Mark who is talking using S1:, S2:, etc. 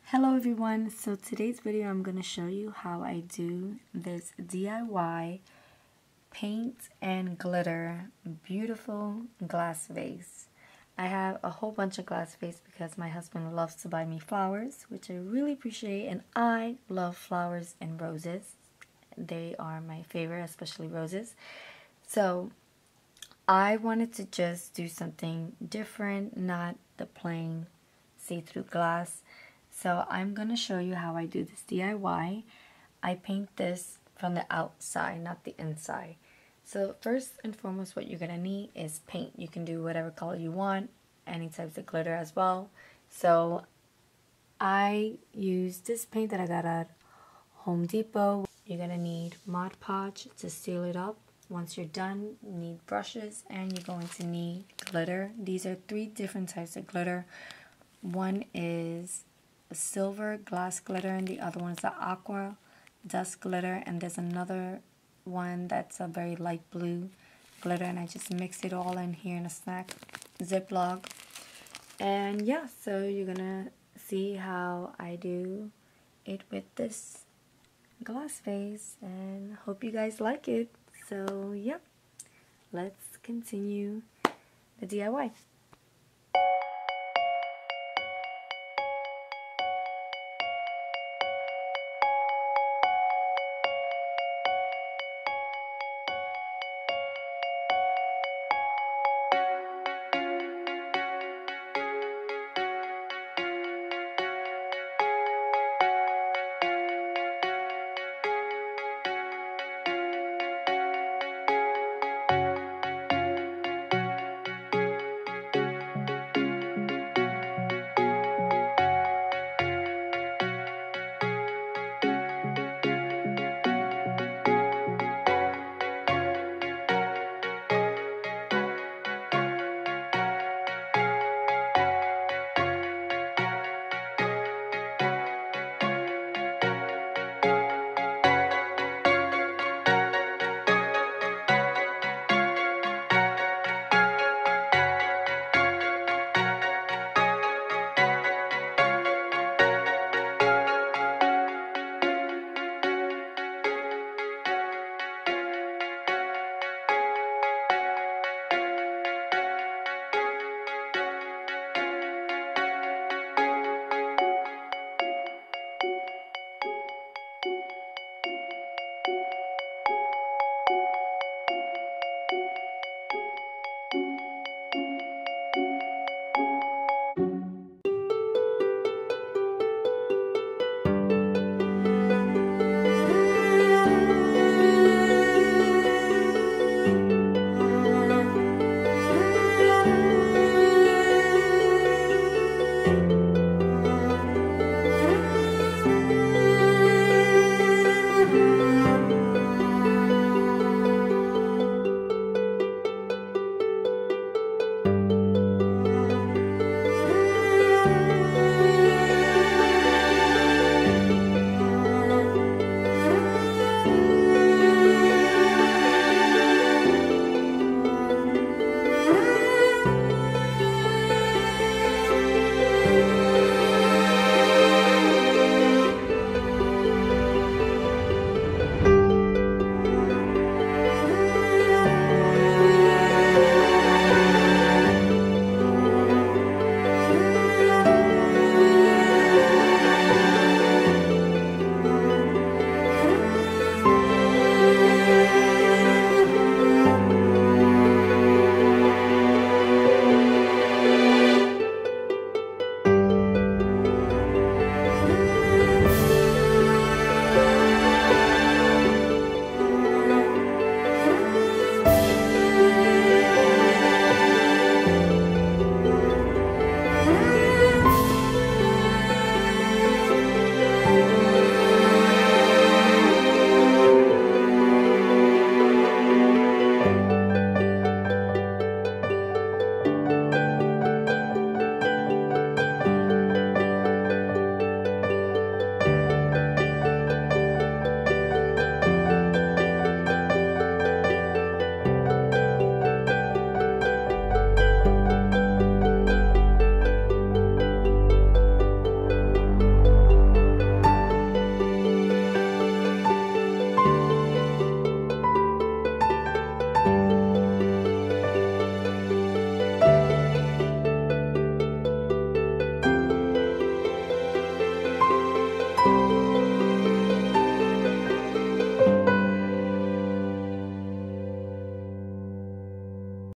S1: Hello everyone, so today's video I'm going to show you how I do this DIY paint and glitter beautiful glass vase. I have a whole bunch of glass vase because my husband loves to buy me flowers, which I really appreciate, and I love flowers and roses. They are my favorite, especially roses. So I wanted to just do something different, not the plain see-through glass. So I'm going to show you how I do this DIY. I paint this from the outside, not the inside. So first and foremost, what you're going to need is paint. You can do whatever color you want, any types of glitter as well. So I use this paint that I got at Home Depot. You're going to need Mod Podge to seal it up. Once you're done, you need brushes and you're going to need glitter. These are 3 different types of glitter. One is a silver glass glitter and the other one is the aqua dust glitter, and there's another one that's a very light blue glitter, and I just mix it all in here in a snack Ziploc. And yeah, so you're gonna see how I do it with this glass vase and hope you guys like it. So yeah, let's continue the DIY.